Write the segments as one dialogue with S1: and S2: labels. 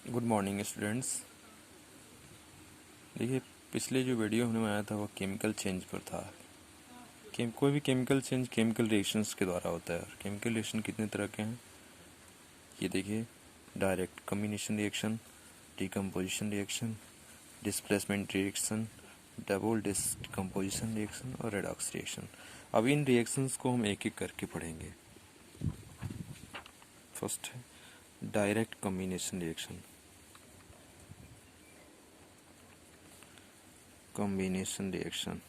S1: Good morning students. देखिए, पिछले जो वीडियो हमने बनाया था वो केमिकल चेंज पर था। कोई भी केमिकल चेंज केमिकल रिएक्शंस के द्वारा होता है। और केमिकल रिएक्शन कितने तरह के हैं ये देखिए। Direct combination reaction, decomposition reaction, displacement reaction, double decomposition reaction और रेडॉक्स रिएक्शन। अब इन रिएक्शंस को हम एक एक करके पढ़ेंगे। फर्स्ट है direct combination reaction. Combination reaction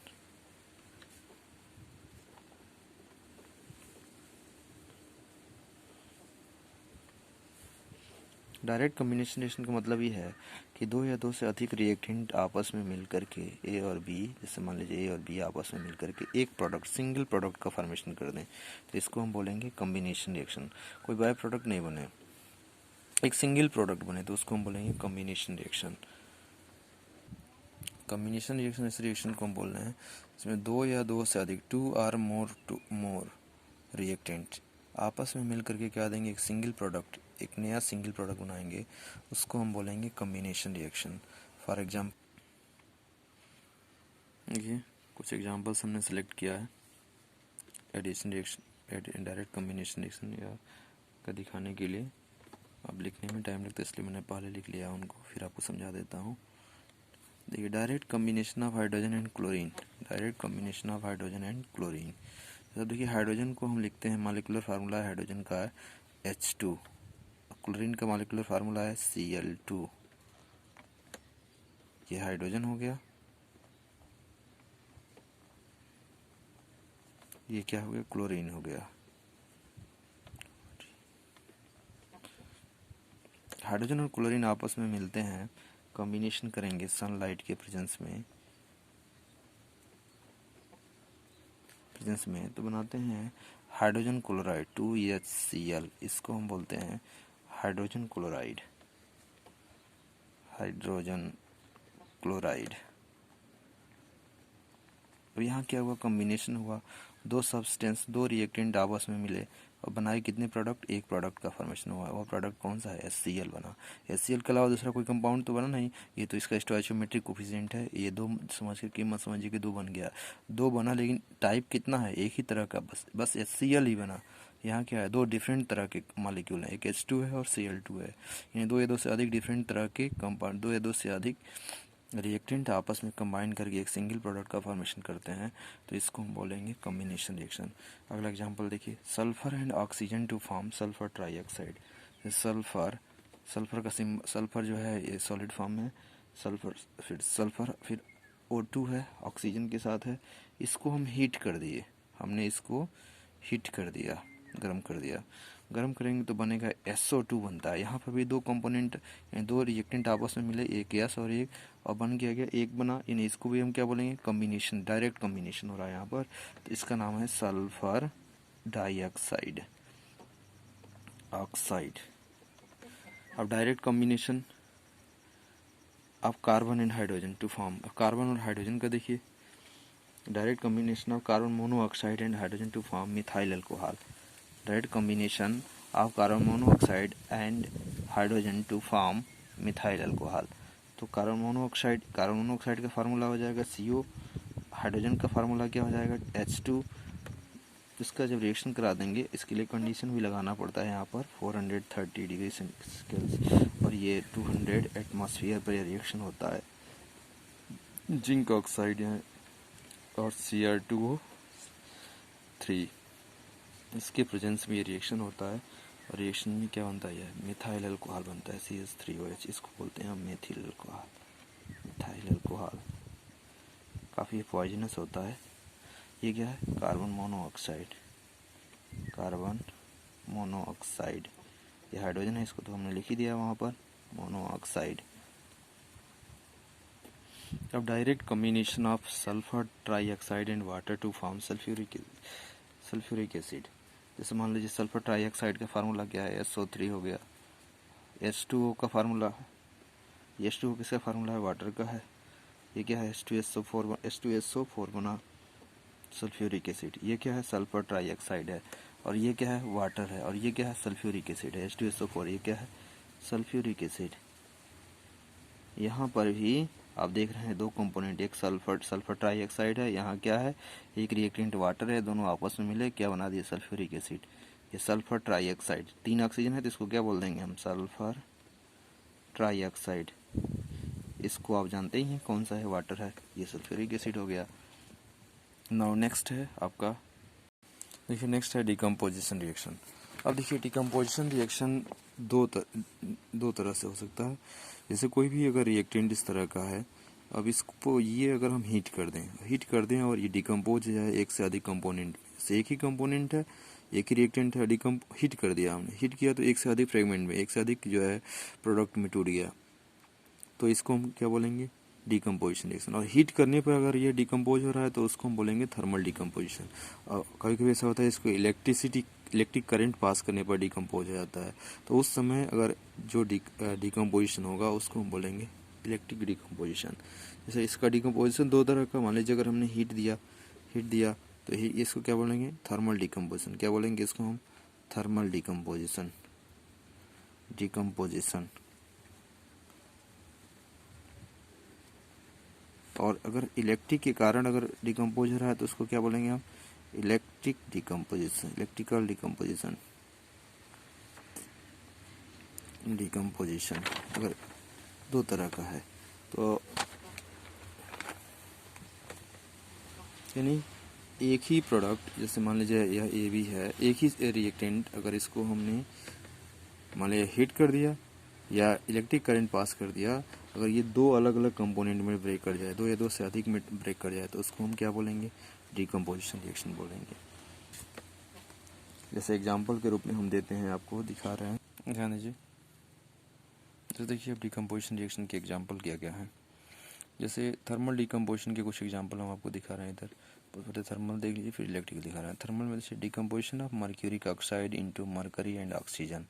S1: direct combination reaction का मतलब ये है कि दो या दो से अधिक रिएक्टेंट आपस में मिलकर के ए और बी, जैसे मान लीजिए ए और बी आपस में मिलकर के एक प्रोडक्ट, सिंगल प्रोडक्ट का फॉर्मेशन कर दें, तो इसको हम बोलेंगे कम्बिनेशन रिएक्शन। कोई बाय प्रोडक्ट नहीं बने, एक सिंगल प्रोडक्ट बने तो उसको हम बोलेंगे कम्बिनेशन रिएक्शन। कम्बिनेशन रिएक्शन इस रिएक्शन को हम बोल रहे हैं इसमें दो या दो से अधिक, टू आर मोर रिएक्टेंट आपस में मिल करके क्या देंगे, एक सिंगल प्रोडक्ट, एक नया सिंगल प्रोडक्ट बनाएंगे, उसको हम बोलेंगे कम्बिनेशन रिएक्शन। फॉर एग्जाम्पल देखिए, कुछ एग्जांपल्स हमने सेलेक्ट किया है addition reaction, direct combination reaction या का दिखाने के लिए। अब लिखने में टाइम लगता है इसलिए मैंने पहले लिख लिया उनको, फिर आपको समझा देता हूँ। देखिए, direct combination of hydrogen and chlorine, direct combination of hydrogen and chlorine. तो देखिए, हाइड्रोजन को हम लिखते हैं, मॉलिक्यूलर फार्मूला हाइड्रोजन का है H2, क्लोरीन का मॉलिक्यूलर फार्मूला है Cl2। ये हाइड्रोजन हो गया, ये क्या हो गया, क्लोरीन हो गया। हाइड्रोजन और क्लोरीन आपस में मिलते हैं, कॉम्बिनेशन करेंगे सनलाइट के प्रेजेंस में तो बनाते हैं हाइड्रोजन क्लोराइड 2HCl। इसको हम बोलते हैं हाइड्रोजन क्लोराइड, हाइड्रोजन क्लोराइड। अब यहाँ क्या हुआ, कॉम्बिनेशन हुआ, दो सब्सटेंस, दो रिएक्टेंट आपस में मिले और बनाए कितने प्रोडक्ट, एक प्रोडक्ट का फॉर्मेशन हुआ। वो प्रोडक्ट कौन सा है, HCl बना। HCl के अलावा दूसरा कोई कंपाउंड तो बना नहीं, ये तो इसका स्टोइचोमेट्रिक कोफिशिएंट है। ये दो समझ के कीमत समझिए कि दो बन गया, दो बना, लेकिन टाइप कितना है, एक ही तरह का, बस HCl ही बना। यहाँ क्या है, दो डिफरेंट तरह के मॉलिक्यूल हैं, एक H2 है और Cl2 है। यानी दो या दो से अधिक डिफरेंट तरह के कंपाउंड, दो या दो से अधिक रिएक्टेंट आपस में कंबाइन करके एक सिंगल प्रोडक्ट का फॉर्मेशन करते हैं, तो इसको हम बोलेंगे कॉम्बिनेशन रिएक्शन। अगला एग्जांपल देखिए, sulphur and oxygen to form sulphur trioxide. Sulphur का सल्फर जो है ये सॉलिड फॉर्म में, सल्फर फिर O2 है, ऑक्सीजन के साथ है। इसको हम हीट कर दिए, हमने इसको हीट कर दिया, गर्म कर दिया। गर्म करेंगे तो बनेगा SO2 बनता है। यहाँ पर भी दो कंपोनेंट, दो रिएक्टेंट आपस में मिले, एक गैस और एक, और बन गया एक बना, यानी इसको भी हम क्या बोलेंगे, कॉम्बिनेशन, डायरेक्ट कॉम्बिनेशन हो रहा है यहाँ पर। तो इसका नाम है सल्फर डाइऑक्साइड, ऑक्साइड। अब direct combination of carbon and hydrogen to form, carbon और हाइड्रोजन का देखिए, direct combination of carbon monoxide and hydrogen to form methyl alcohol. Direct combination of carbon monoxide and hydrogen to form methyl alcohol. तो carbon monoxide का formula हो जाएगा CO, hydrogen का formula क्या हो जाएगा H2। इसका जब रिएक्शन करा देंगे, इसके लिए कंडीशन भी लगाना पड़ता है यहाँ पर 430 डिग्री सेल्सियस और ये 200 एटमॉस्फेयर पर यह रिएक्शन होता है। जिंक ऑक्साइड और Cr2O3, इसके प्रेजेंस में ये रिएक्शन होता है और रिएक्शन में क्या बनता है, मिथाइल अल्कोहल बनता है CH3OH। इसको बोलते हैं मेथिल अल्कोहल, मिथाइल अल्कोहल। काफ़ी पॉइजनस होता है। ये क्या है, कार्बन मोनोऑक्साइड, कार्बन मोनोऑक्साइड। ये हाइड्रोजन है, इसको तो हमने लिख ही दिया वहाँ पर, मोनोऑक्साइड। अब direct combination of sulphur trioxide and water to form sulphuric acid. जैसे मान लीजिए सल्फर ट्राइऑक्साइड का फार्मूला क्या है, SO3 हो गया। H2O का फार्मूला, H2O किसका फार्मूला है, वाटर का है। ये क्या है, H2SO4 बना सल्फ्यूरिक एसिड। ये क्या है, सल्फर ट्राइऑक्साइड है, और ये क्या है, वाटर है, और ये क्या है, सल्फ्यूरिक एसिड है, H2SO4। ये क्या है, सल्फ्यूरिक एसिड। यहाँ पर भी आप देख रहे हैं दो कंपोनेंट, एक सल्फर ट्राईऑक्साइड है, यहाँ क्या है, एक रिएक्टेंट वाटर है, दोनों आपस में मिले क्या बना दिया, सल्फ्यूरिक एसिड। ये सल्फर ट्राईऑक्साइड, 3 ऑक्सीजन है तो इसको क्या बोल देंगे हम, सल्फर ट्राईऑक्साइड। इसको आप जानते ही हैं कौन सा है, वाटर है, ये सल्फ्यूरिक एसिड हो गया। नाउ नेक्स्ट है आपका, देखिए नेक्स्ट है डिकम्पोजिशन रिएक्शन। अब देखिए डिकम्पोजिशन रिएक्शन दो तरह से हो सकता है। जैसे कोई भी अगर रिएक्टेंट इस तरह का है, अब इसको ये अगर हम हीट कर दें और ये डिकम्पोज हो जाए एक से अधिक कंपोनेंट से, एक ही कंपोनेंट है, एक ही रिएक्टेंट है, हीट कर दिया हमने, हीट किया तो एक से अधिक फ्रेगमेंट में, एक से अधिक जो है प्रोडक्ट में टूट गया, तो इसको हम क्या बोलेंगे, डिकम्पोजिशन रिएक्शन। और हीट करने पर अगर ये डिकम्पोज हो रहा है तो उसको हम बोलेंगे थर्मल डिकम्पोजिशन। और कभी कभी ऐसा होता है इसको इलेक्ट्रिक करंट पास करने पर डिकम्पोज हो जाता है, तो उस समय अगर जो डिकम्पोजिशन होगा उसको हम बोलेंगे इलेक्ट्रिक डिकम्पोजिशन। जैसे इसका डिकम्पोजिशन दो तरह का, मान लीजिए अगर हमने हीट दिया तो इसको क्या बोलेंगे, थर्मल डिकम्पोजिशन। क्या बोलेंगे इसको हम, थर्मल डिकम्पोजिशन। और अगर इलेक्ट्रिक के कारण अगर डिकम्पोज हो रहा है तो उसको क्या बोलेंगे हम, इलेक्ट्रिकल डिकम्पोजिशन। अगर दो तरह का है तो यानी एक ही प्रोडक्ट, जैसे मान लीजिए यह ए बी है, एक ही रिएक्टेंट अगर इसको हमने मान लीजिए हीट कर दिया या इलेक्ट्रिक करंट पास कर दिया, अगर ये दो अलग अलग कंपोनेंट में ब्रेक कर जाए, दो या दो से अधिक में ब्रेक कर जाए, तो उसको हम क्या बोलेंगे, डिकम्पोजिशन रिएक्शन बोलेंगे। जैसे एग्जांपल के रूप में हम देते हैं, आपको दिखा रहे हैं, ध्यान दीजिए। तो देखिए अब डिकम्पोजिशन रिएक्शन के एग्जांपल क्या क्या है। जैसे थर्मल डिकम्पोजिशन के कुछ एग्जांपल हम आपको दिखा रहे हैं इधर, पहले थर्मल देख लीजिए फिर इलेक्ट्रिकल दिखा रहे हैं। थर्मल में जैसे decomposition of mercuric oxide into mercury and oxygen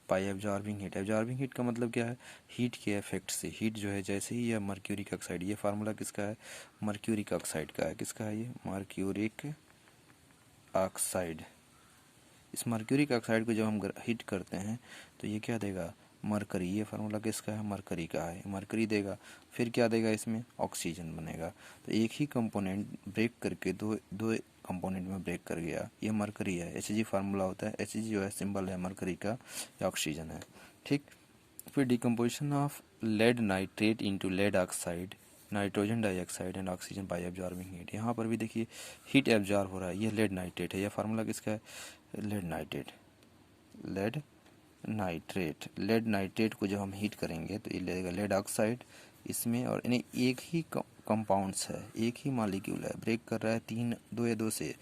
S1: by absorbing heat. Absorbing heat का मतलब क्या है, हीट के इफेक्ट से, हीट जो है जैसे ही यह मर्क्यूरिक ऑक्साइड, ये फार्मूला किसका है, मर्क्यूरिक ऑक्साइड का है, किसका है ये, मर्क्यूरिक ऑक्साइड। इस मर्क्यूरिक ऑक्साइड को जब हम हीट करते हैं तो ये क्या देगा, मरकरी। ये फार्मूला किसका है, मरकरी का है, मरकरी देगा। फिर क्या देगा, इसमें ऑक्सीजन बनेगा। तो एक ही कंपोनेंट ब्रेक करके दो कंपोनेंट में ब्रेक कर गया, ये मरकरी है। Hg फार्मूला होता है, Hg जो है सिंबल है मरकरी का, या ऑक्सीजन है, ठीक। फिर decomposition of lead nitrate into lead oxide, nitrogen dioxide and oxygen by absorbing heat. यहाँ पर भी देखिए हीट एब्जॉर्ब हो रहा है, ये लेड नाइट्रेट है, यह फार्मूला किसका है, लेड नाइट्रेट को जब हम हीट करेंगे तो ये लगेगा लेड ऑक्साइड इसमें, और यानी एक ही कंपाउंड्स है, एक ही मॉलिक्यूल है, ब्रेक कर रहा है दो या दो से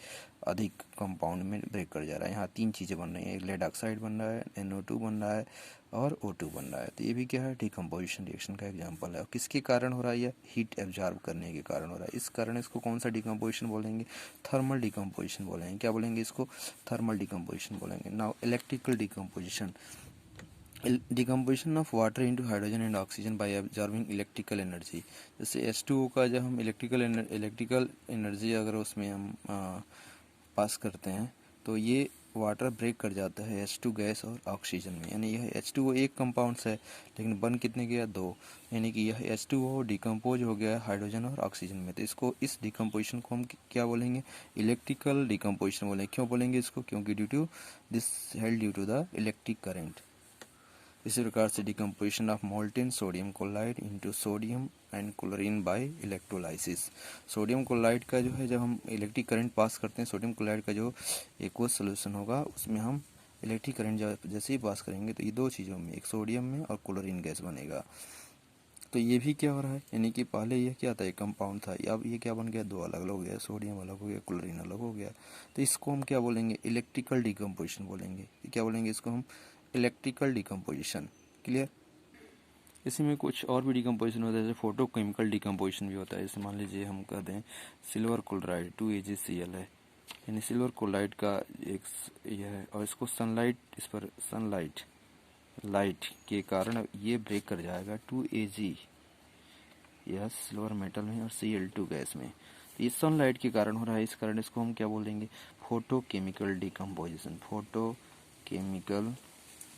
S1: अधिक कंपाउंड में ब्रेक कर जा रहा है। यहाँ 3 चीज़ें बन रही हैं, एक लेड ऑक्साइड बन रहा है, NO2 बन रहा है और O2 बन रहा है। तो ये भी क्या है, डिकम्पोजिशन रिएक्शन का एग्जांपल है। और किसके कारण हो रहा है, यह हीट एब्जॉर्ब करने के कारण हो रहा है। इस कारण इसको कौन सा डिकम्पोजिशन बोलेंगे, थर्मल डिकम्पोजिशन बोलेंगे। क्या बोलेंगे इसको, थर्मल डिकम्पोजिशन बोलेंगे। Now electrical decomposition, decomposition of water into hydrogen and oxygen by absorbing electrical energy. जैसे H2O का जब हम इलेक्ट्रिकल एनर्जी अगर उसमें हम पास करते हैं तो ये वाटर ब्रेक कर जाता है H2 गैस और ऑक्सीजन में। यानी यह H2O एक कंपाउंड्स है लेकिन बन कितने गया, 2। यानी कि यह H2O डिकम्पोज हो गया हाइड्रोजन और ऑक्सीजन में। तो इसको, इस डिकम्पोजिशन को हम क्या बोलेंगे, इलेक्ट्रिकल डिकम्पोजिशन बोलेंगे। क्यों बोलेंगे इसको, क्योंकि due to the electric current. इसी प्रकार से decomposition of molten sodium chloride into sodium and chlorine by electrolysis. Sodium chloride का जो है, जब हम इलेक्ट्रिक करंट पास करते हैं, सोडियम क्लोराइड का जो एक्वस सोल्यूशन होगा उसमें हम इलेक्ट्रिक करंट जैसे ही पास करेंगे तो ये 2 चीज़ों में, एक सोडियम में और क्लोरीन गैस बनेगा। तो ये भी क्या हो रहा है, यानी कि पहले ये क्या था, एक कंपाउंड था, अब ये क्या बन गया, 2 अलग अलग हो गया, सोडियम अलग हो गया, क्लोरीन अलग हो गया। तो इसको हम क्या बोलेंगे, इलेक्ट्रिकल डिकम्पोजिशन बोलेंगे। क्या बोलेंगे इसको हम, इलेक्ट्रिकल डिकम्पोजिशन। क्लियर। इसी में कुछ और भी डिकम्पोजिशन होता है, जैसे फोटोकेमिकल डिकम्पोजिशन भी होता है। जैसे मान लीजिए हम कह दें सिल्वर क्लोराइड 2AgCl है, यानी सिल्वर क्लोराइड का एक यह है, और इसको इस पर लाइट के कारण ये ब्रेक कर जाएगा 2Ag, यह सिल्वर मेटल में और Cl2 गैस में। तो ये सनलाइट के कारण हो रहा है, इस कारण इसको हम क्या बोलेंगे, photochemical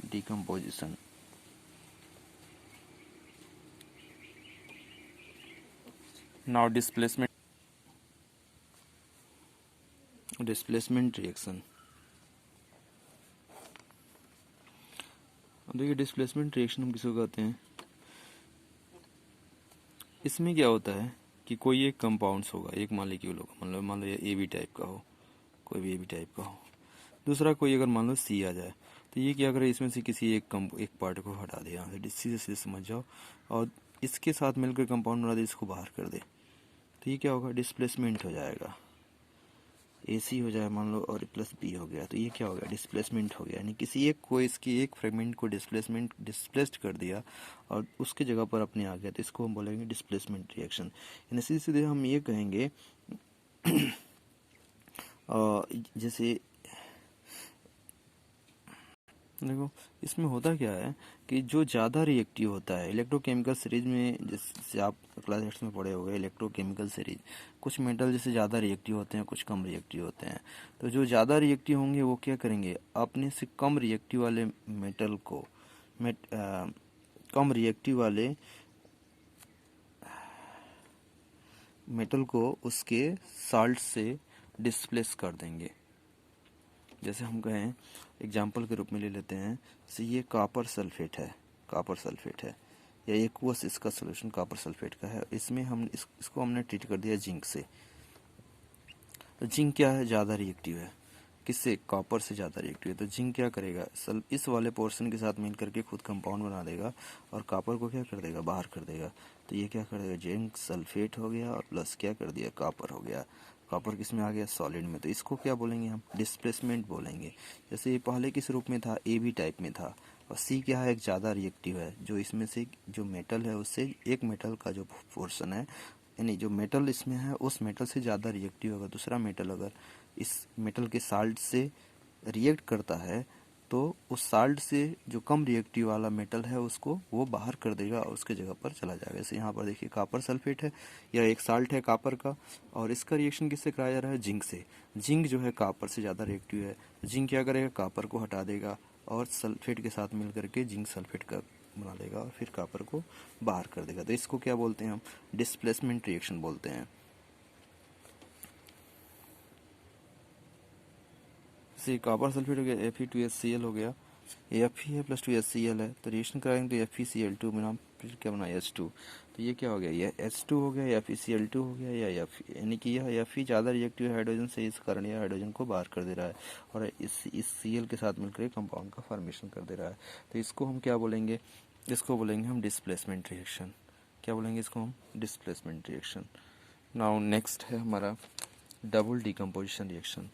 S1: decomposition. Now displacement reaction. अब देखिए डिस्प्लेसमेंट रिएक्शन हम किसको कहते हैं। इसमें क्या होता है कि कोई एक कंपाउंड्स होगा, एक मॉलिक्यूल होगा, मतलब मान लो ये ए बी टाइप का हो, कोई भी ए बी टाइप का हो। दूसरा कोई अगर मान लो सी आ जाए, तो ये क्या करे, इसमें से किसी एक पार्ट को हटा दे, यहाँ से सीधे सीधे समझ जाओ, और इसके साथ मिलकर कंपाउंड बना दे, इसको बाहर कर दे, तो ये क्या होगा, डिस्प्लेसमेंट हो जाएगा। ए सी हो जाए मान लो और प्लस बी हो गया, तो ये क्या हो गया, डिस्प्लेसमेंट हो गया। यानी किसी एक को, इसकी एक फ्रेगमेंट को डिस्प्लेस्ड कर दिया और उसके जगह पर अपने आ गया, तो इसको हम बोलेंगे डिस्प्लेसमेंट रिएक्शन। यानी सीधे सीधे हम ये कहेंगे जैसे देखो इसमें होता क्या है कि जो ज़्यादा रिएक्टिव होता है इलेक्ट्रोकेमिकल सीरीज में, जैसे आप क्लास 8 में पढ़े होंगे इलेक्ट्रोकेमिकल सीरीज, कुछ मेटल जैसे ज़्यादा रिएक्टिव होते हैं, कुछ कम रिएक्टिव होते हैं। तो जो ज़्यादा रिएक्टिव होंगे वो क्या करेंगे, अपने से कम रिएक्टिव वाले मेटल को कम रिएक्टिव वाले मेटल को उसके साल्ट से डिस्प्लेस कर देंगे। जैसे हम कहें एग्जाम्पल के रूप में ले लेते हैं, जैसे ये कॉपर सल्फेट है, या एक्वस इसका सोल्यूशन कॉपर सल्फेट का है, इसमें हम इसको हमने ट्रीट कर दिया जिंक से। तो जिंक क्या है, ज़्यादा रिएक्टिव है, किससे, कॉपर से ज़्यादा रिएक्टिव है। तो जिंक क्या करेगा, इस वाले पोर्शन के साथ मिल करके खुद कंपाउंड बना देगा और कॉपर को क्या कर देगा, बाहर कर देगा। तो ये क्या कर देगा, जिंक सल्फेट हो गया और प्लस क्या कर दिया, कॉपर हो गया। कॉपर किस में आ गया, सॉलिड में। तो इसको क्या बोलेंगे हम, डिस्प्लेसमेंट बोलेंगे। जैसे ये पहले किस रूप में था, ए बी टाइप में था, और सी क्या है, एक ज़्यादा रिएक्टिव है, जो इसमें से जो मेटल है उससे एक मेटल का जो पोर्शन है, यानी जो मेटल इसमें है उस मेटल से ज़्यादा रिएक्टिव होगा। दूसरा मेटल अगर इस मेटल के साल्ट से रिएक्ट करता है तो उस साल्ट से जो कम रिएक्टिव वाला मेटल है उसको वो बाहर कर देगा और उसके जगह पर चला जाएगा। जैसे यहाँ पर देखिए कॉपर सल्फेट है, यह एक साल्ट है कॉपर का, और इसका रिएक्शन किससे कराया जा रहा है, जिंक से। जिंक जो है कॉपर से ज़्यादा रिएक्टिव है, जिंक क्या करेगा, कॉपर को हटा देगा और सल्फेट के साथ मिल करके जिंक सल्फेट का बना देगा और फिर कॉपर को बाहर कर देगा। तो इसको क्या बोलते हैं हम, डिस्प्लेसमेंट रिएक्शन बोलते हैं। जैसे कॉपर सल्फेट हो गया, Fe2HCl हो गया, ये Fe है प्लस 2HCl है, तो रिएक्शन कराएंगे तो FeCl2 बना, फिर क्या बना H2। तो ये क्या हो गया, ये H2 हो गया या FeCl2 हो गया या Fe, यानी कि यह Fe ज़्यादा रिएक्टिव है हाइड्रोजन से, इस कारण यह हाइड्रोजन को बाहर कर दे रहा है और इस Cl के साथ मिलकर कंपाउंड का फॉर्मेशन कर दे रहा है। तो इसको हम क्या बोलेंगे, इसको बोलेंगे हम डिस्प्लेसमेंट रिएक्शन। क्या बोलेंगे इसको हम, डिस्प्लेसमेंट रिएक्शन। नाउ नेक्स्ट है हमारा डबल डिकम्पोजिशन रिएक्शन।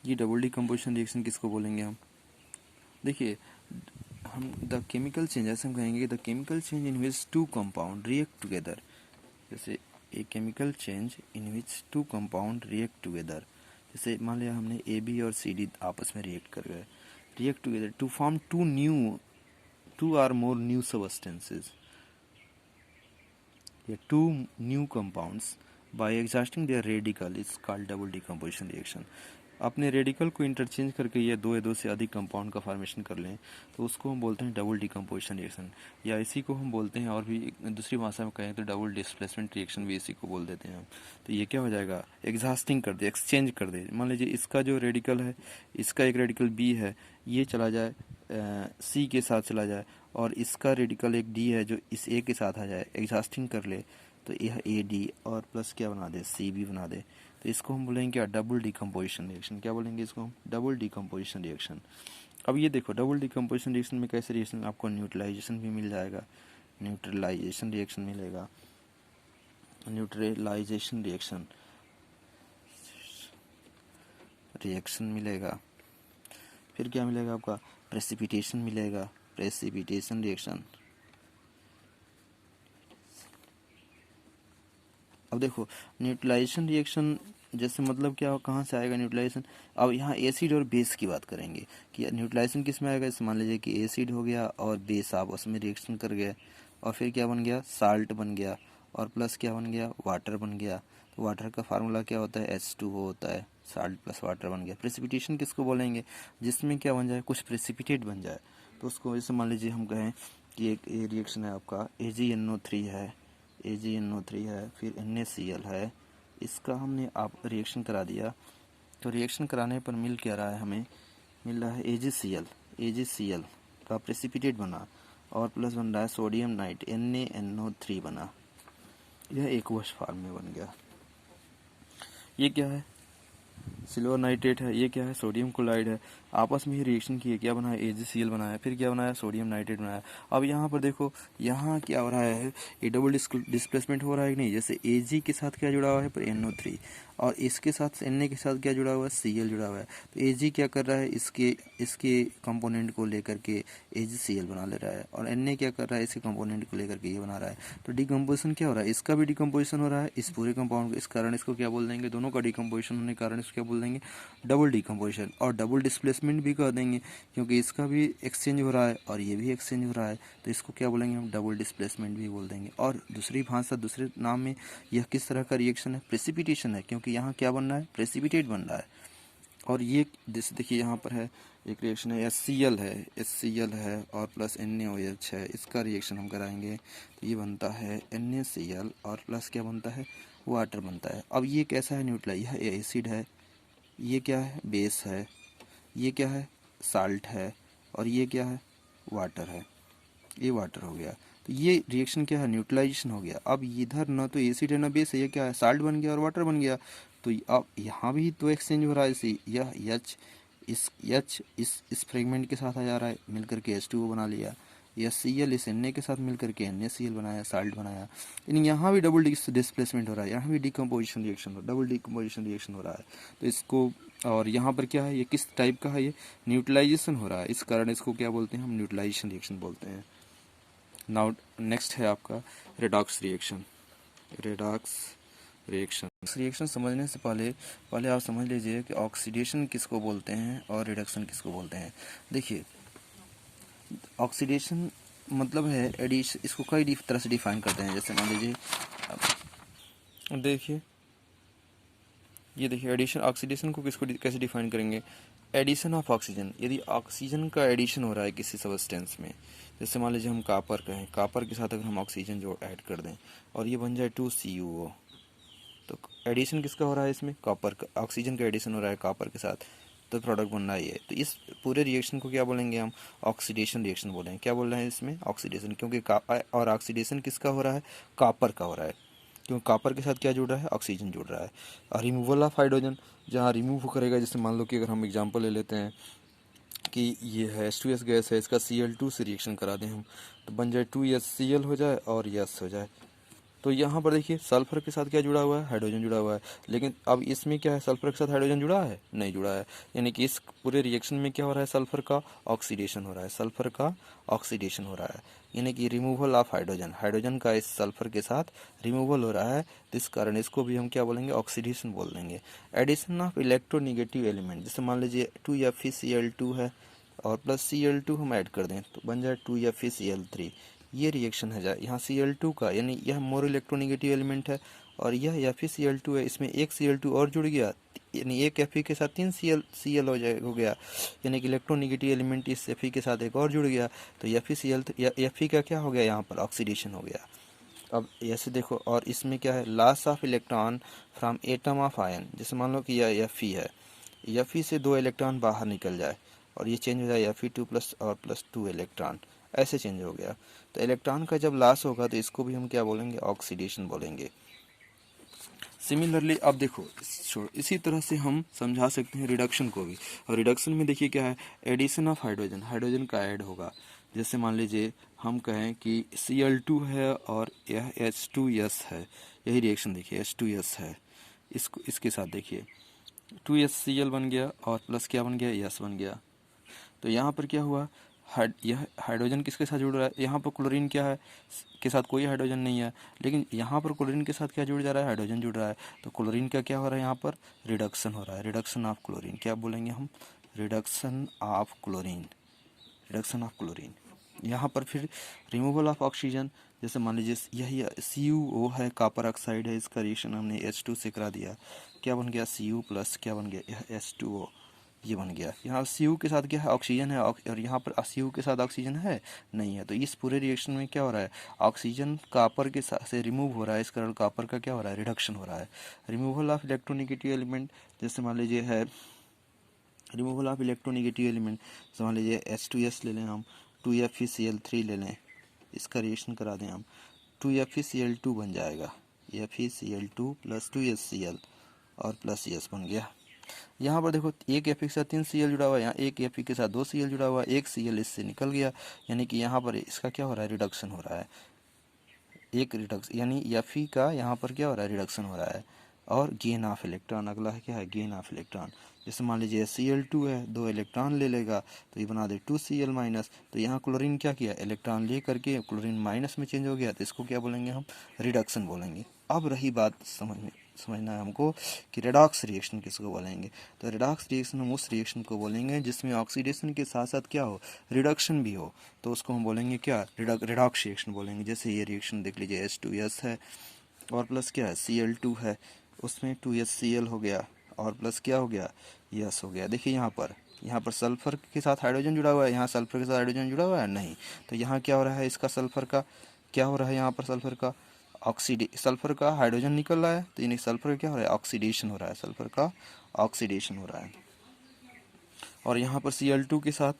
S1: ये डबल डिकम्पोजिशन रिएक्शन किसको बोलेंगे हम, देखिए हम द केमिकल चेंज, ऐसे हम कहेंगे the chemical change in which two compound react together. जैसे a chemical change in which two compound react together, जैसे मान लिया हमने ए बी और सी डी आपस में रिएक्ट कर गए, react together to form two or more new substances या two new compounds by exhausting their radical is called double decomposition reaction. अपने रेडिकल को इंटरचेंज करके ये दो से अधिक कंपाउंड का फॉर्मेशन कर लें तो उसको हम बोलते हैं डबल डिकम्पोजिशन रिएक्शन, या इसी को हम बोलते हैं, और भी दूसरी भाषा में कहें तो डबल डिस्प्लेसमेंट रिएक्शन भी इसी को बोल देते हैं हम। तो ये क्या हो जाएगा, एग्जॉस्टिंग कर दे, एक्सचेंज कर दे। मान लीजिए इसका जो रेडिकल है, इसका एक रेडिकल बी है, ये चला जाए सी के साथ चला जाए, और इसका रेडिकल एक डी है जो इस ए के साथ आ जाए, एग्जॉस्टिंग कर ले, तो यह ए डी और प्लस क्या बना दे, सी बी बना दे। तो इसको हम बोलेंगे क्या, डबल डिकम्पोजिशन रिएक्शन। क्या बोलेंगे इसको हम, डबल डिकम्पोजिशन रिएक्शन। अब ये देखो डबल डिकम्पोजिशन रिएक्शन में कैसे रिएक्शन, आपको न्यूट्रलाइजेशन भी मिल जाएगा, न्यूट्रलाइजेशन रिएक्शन मिलेगा, न्यूट्रलाइजेशन रिएक्शन मिलेगा, फिर क्या मिलेगा आपका, प्रेसिपिटेशन मिलेगा, प्रेसिपिटेशन रिएक्शन। अब देखो न्यूट्रलाइजेशन रिएक्शन जैसे मतलब क्या, कहाँ से आएगा न्यूट्रलाइजेशन। अब यहाँ एसिड और बेस की बात करेंगे कि न्यूट्रलाइजेशन किस में आएगा। मान लीजिए कि एसिड हो गया और बेस आपस में रिएक्शन कर गए और फिर क्या बन गया, साल्ट बन गया, और प्लस क्या बन गया, वाटर बन गया। तो वाटर का फार्मूला क्या होता है, H2O होता है, साल्ट प्लस वाटर बन गया। प्रेसिपिटेशन किसको बोलेंगे, जिसमें क्या बन जाए, कुछ प्रेसिपिटेट बन जाए। तो उसको जैसे मान लीजिए हम कहें कि एक ये रिएक्शन है आपका AgNO3 है, AgNO3 है, फिर NaCl है, इसका हमने आप रिएक्शन करा दिया। तो रिएक्शन कराने पर मिल क्या रहा है, हमें मिल रहा है AgCl का प्रेसिपिटेट बना और प्लस बन रहा है सोडियम नाइट NaNO3 बना। यह एक्वस फॉर्म में बन गया। ये क्या है, सिल्वर नाइट्रेट है, ये क्या है, सोडियम क्लोराइड है। आपस में ही रिएक्शन किए, क्या बनाया, AgCl बनाया, फिर क्या बनाया, सोडियम नाइट्रेट बनाया। अब यहाँ पर देखो, यहाँ क्या हो रहा है, ये डबल डिस्प्लेसमेंट हो रहा है कि नहीं। जैसे Ag के साथ क्या जुड़ा हुआ है, पर NO3, और इसके साथ Na के साथ क्या जुड़ा हुआ है, Cl जुड़ा हुआ है। तो Ag क्या कर रहा है, इसके कंपोनेंट को लेकर के AgCl बना ले रहा है, और Na क्या कर रहा है, इसके कंपोनेंट को लेकर के ये बना रहा है। तो डिकम्पोजिशन क्या हो रहा है, इसका भी डिकम्पोजिशन हो रहा है, इस पूरे कंपाउंड, इस कारण इसको क्या बोल देंगे, दोनों का डिकम्पोजिशन होने के कारण इसको क्या बोल देंगे, डबल डिकम्पोजिशन। और डबल डिस्प्लेसमेंट भी कह देंगे, क्योंकि इसका भी एक्सचेंज हो रहा है और ये भी एक्सचेंज हो रहा है, तो इसको क्या बोलेंगे हम, डबल डिस्प्लेसमेंट भी बोल देंगे। और दूसरी भाषा, दूसरे नाम में यह किस तरह का रिएक्शन है, प्रेसिपिटेशन है, क्योंकि यहाँ क्या बन रहा है, प्रेसिपिटेट बन रहा है। और ये जैसे देखिए यहाँ पर है एक रिएक्शन है, HCl है और प्लस NaOH है, इसका रिएक्शन हम कराएंगे तो ये बनता है NaCl और प्लस क्या बनता है, वाटर बनता है। अब ये कैसा है, न्यूट्रल, यह एसिड है, ये क्या है, बेस है, ये क्या है, साल्ट है, और ये क्या है, वाटर है, ये वाटर हो गया। तो ये रिएक्शन क्या है, न्यूट्रलाइजेशन हो गया। अब इधर ना तो एसिड है ना बेस है, ये क्या है, साल्ट बन गया और वाटर बन गया। तो अब यहाँ भी तो एक्सचेंज हो रहा है, इसी यह H इस फ्रेगमेंट के साथ आ जा रहा है, मिलकर के H2O बना लिया। यह Cl इस Na के साथ मिलकर के NaCl बनाया, साल्ट बनाया। यानी यहाँ भी डबल डिस्प्लेसमेंट हो रहा है, यहाँ भी decomposition reaction, double decomposition reaction हो रहा है। तो इसको, और यहाँ पर क्या है, ये किस टाइप का है, ये न्यूट्रलाइजेशन हो रहा है, इस कारण इसको क्या बोलते हैं हम, न्यूट्रलाइजेशन रिएक्शन बोलते हैं। नाउ नेक्स्ट है आपका रेडॉक्स रिएक्शन। रिएक्शन समझने से पहले आप समझ लीजिए कि ऑक्सीडेशन किसको बोलते हैं और रिडक्शन किसको बोलते हैं। देखिए, ऑक्सीडेशन मतलब है एडिशन, इसको कई तरह से डिफाइन करते हैं। जैसे मान लीजिए, देखिए ये देखिए एडिशन, ऑक्सीडेशन को किसको कैसे डिफाइन करेंगे, एडिशन ऑफ ऑक्सीजन। यदि ऑक्सीजन का एडिशन हो रहा है किसी सब्सटेंस में, जैसे मान लीजिए हम कापर कहें, कापर के साथ अगर हम ऑक्सीजन जो ऐड कर दें और ये बन जाए 2CuO, तो एडिशन किसका हो रहा है इसमें, कॉपर का, ऑक्सीजन का एडिशन हो रहा है कॉपर के साथ, तो प्रोडक्ट बन रहा है ये। तो इस पूरे रिएक्शन को क्या बोलेंगे हम, ऑक्सीडेशन रिएक्शन बोलेंगे। क्या बोल रहे हैं इसमें, ऑक्सीडेशन, क्योंकि और ऑक्सीडेशन किसका हो रहा है, कॉपर का हो रहा है, क्योंकि कॉपर के साथ क्या जुड़ रहा है, ऑक्सीजन जुड़ रहा है। और रिमूवल ऑफ हाइड्रोजन, जहाँ रिमूव करेगा, जैसे मान लो कि अगर हम एग्जांपल ले लेते हैं कि ये है H2S गैस है, इसका Cl2 से रिएक्शन करा दें हम, तो बन जाए 2HCl हो जाए और यस हो जाए। तो यहाँ पर देखिए सल्फर के साथ क्या जुड़ा हुआ है, हाइड्रोजन जुड़ा हुआ है। लेकिन अब इसमें क्या है, सल्फर के साथ हाइड्रोजन जुड़ा है, नहीं जुड़ा है। यानी कि इस पूरे रिएक्शन में क्या हो रहा है, सल्फर का ऑक्सीडेशन हो रहा है, सल्फर का ऑक्सीडेशन हो रहा है, यानी कि रिमूवल ऑफ हाइड्रोजन, हाइड्रोजन का इस सल्फर के साथ रिमूवल हो रहा है। तो इस कारण इसको भी हम क्या बोलेंगे, ऑक्सीडेशन बोल देंगे। एडिशन ऑफ इलेक्ट्रोनिगेटिव एलिमेंट, जैसे मान लीजिए 2FeCl2 है और प्लस Cl2 हम ऐड कर दें तो बन जाए 2FeCl3। ये रिएक्शन है जाए यहाँ Cl2 का, यानी यह मोर इलेक्ट्रोनिगेटिव एलिमेंट है और यह FeCl2 है, इसमें एक Cl2 और जुड़ गया, यानी एक Fe के साथ 3 Cl हो गया, यानी कि इलेक्ट्रोनिगेटिव एलिमेंट इस Fe के साथ एक और जुड़ गया, तो Fe का क्या हो गया, यहाँ पर ऑक्सीडेशन हो गया। अब ऐसे देखो, और इसमें क्या है, loss of electron from atom of ion, जैसे मान लो कि यह Fe है, Fe से 2 इलेक्ट्रॉन बाहर निकल जाए और ये चेंज हो जाए Fe2 प्लस और प्लस 2 इलेक्ट्रॉन, ऐसे चेंज हो गया। तो इलेक्ट्रॉन का जब लॉस होगा तो इसको भी हम क्या बोलेंगे, ऑक्सीडेशन बोलेंगे। सिमिलरली अब देखो, इसी तरह से हम समझा सकते हैं रिडक्शन को भी। और रिडक्शन में देखिए क्या है, एडिशन ऑफ हाइड्रोजन, हाइड्रोजन का ऐड होगा। जैसे मान लीजिए हम कहें कि Cl2 है और यह H2S है, यही रिएक्शन देखिए H2S है, इसके साथ देखिए 2HCl बन गया और प्लस क्या बन गया, यस बन गया। तो यहाँ पर क्या हुआ, यह हाइड्रोजन किसके साथ जुड़ रहा है, यहाँ पर क्लोरीन क्या है, के साथ कोई हाइड्रोजन नहीं है, लेकिन यहाँ पर क्लोरीन के साथ क्या जुड़ जा रहा है, हाइड्रोजन जुड़ रहा है। तो क्लोरीन का क्या हो रहा है, यहाँ पर रिडक्शन हो रहा है, रिडक्शन ऑफ क्लोरीन, क्या बोलेंगे हम, reduction of chlorine, reduction of chlorine. यहाँ पर फिर रिमूवल ऑफ ऑक्सीजन, जैसे मान लीजिए यही CuO है, कॉपर ऑक्साइड है, इसका रिएक्शन हमने H2 से करा दिया, क्या बन गया, Cu प्लस क्या बन गया, यह H2O, ये बन गया। यहाँ Cu के साथ क्या है, ऑक्सीजन है, और यहाँ पर Cu के साथ ऑक्सीजन है नहीं है। तो इस पूरे रिएक्शन में क्या हो रहा है, ऑक्सीजन कापर के साथ से रिमूव हो रहा है, इस कारण कापर का क्या हो रहा है, रिडक्शन हो रहा है। रिमूवल ऑफ इलेक्ट्रोनिगेटिव एलिमेंट, जैसे मान लीजिए है रिमूवल ऑफ इलेक्ट्रोनिगेटिव एलिमेंट, जैसे मान लीजिए H2S ले लें हम, 2FeCl3 ले लें, इसका रिएक्शन करा दें हम, 2FeCl2 बन जाएगा, FeCl2 प्लस 2HCl और प्लस S बन गया। यहाँ पर देखो एक Fe के साथ 3 Cl जुड़ा हुआ है, यहाँ एक Fe के साथ 2 Cl जुड़ा हुआ है, एक Cl इससे निकल गया, यानी कि यहाँ पर इसका क्या हो रहा है, रिडक्शन हो रहा है। एक रिडक्शन यानी Fe का यहाँ पर क्या हो रहा है, रिडक्शन हो रहा है। और गेन ऑफ इलेक्ट्रॉन, अगला है क्या है, गेन ऑफ इलेक्ट्रॉन। जैसे मान लीजिए Cl2 है, 2 इलेक्ट्रॉन ले लेगा तो ये बना दे 2Cl माइनस, तो यहाँ क्लोरीन क्या किया, इलेक्ट्रॉन ले करके क्लोरीन माइनस में चेंज हो गया, तो इसको क्या बोलेंगे हम, रिडक्शन बोलेंगे। अब रही बात समझना है हमको कि रेडॉक्स रिएक्शन किसको बोलेंगे। तो रेडॉक्स रिएक्शन हम उस रिएक्शन को बोलेंगे जिसमें ऑक्सीडेशन के साथ साथ क्या हो, रिडक्शन भी हो, तो उसको हम बोलेंगे क्या, रेडॉक्स रिएक्शन बोलेंगे। जैसे ये रिएक्शन देख लीजिए, H2S है और प्लस क्या है, Cl2 है, उसमें 2HCl हो गया और प्लस क्या हो गया, यस हो गया। देखिए यहाँ पर सल्फर के साथ हाइड्रोजन जुड़ा हुआ है, यहाँ सल्फर के साथ हाइड्रोजन जुड़ा हुआ है नहीं, तो यहाँ क्या हो रहा है, इसका सल्फर का क्या हो रहा है, यहाँ पर सल्फर का सल्फर का हाइड्रोजन निकल रहा है, तो यानी सल्फर का क्या हो रहा है, ऑक्सीडेशन हो रहा है, सल्फर का ऑक्सीडेशन हो रहा है। और यहाँ पर Cl2 के साथ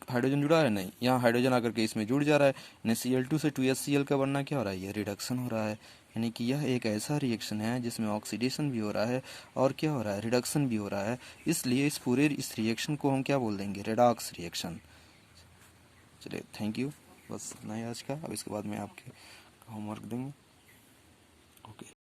S1: हाइड्रोजन जुड़ा है नहीं, यहाँ हाइड्रोजन आकर के इसमें जुड़ जा रहा है, यानी Cl2 से 2HCl का बनना क्या हो रहा है, ये रिडक्शन हो रहा है। यानी कि यह एक ऐसा रिएक्शन है जिसमें ऑक्सीडेशन भी हो रहा है और क्या हो रहा है, रिडक्शन भी हो रहा है। इसलिए इस रिएक्शन को हम क्या बोल देंगे, रेडॉक्स रिएक्शन। चलिए थैंक यू, बस इतना ही आज का। अब इसके बाद में आपके होमवर्क देंगे। ओके।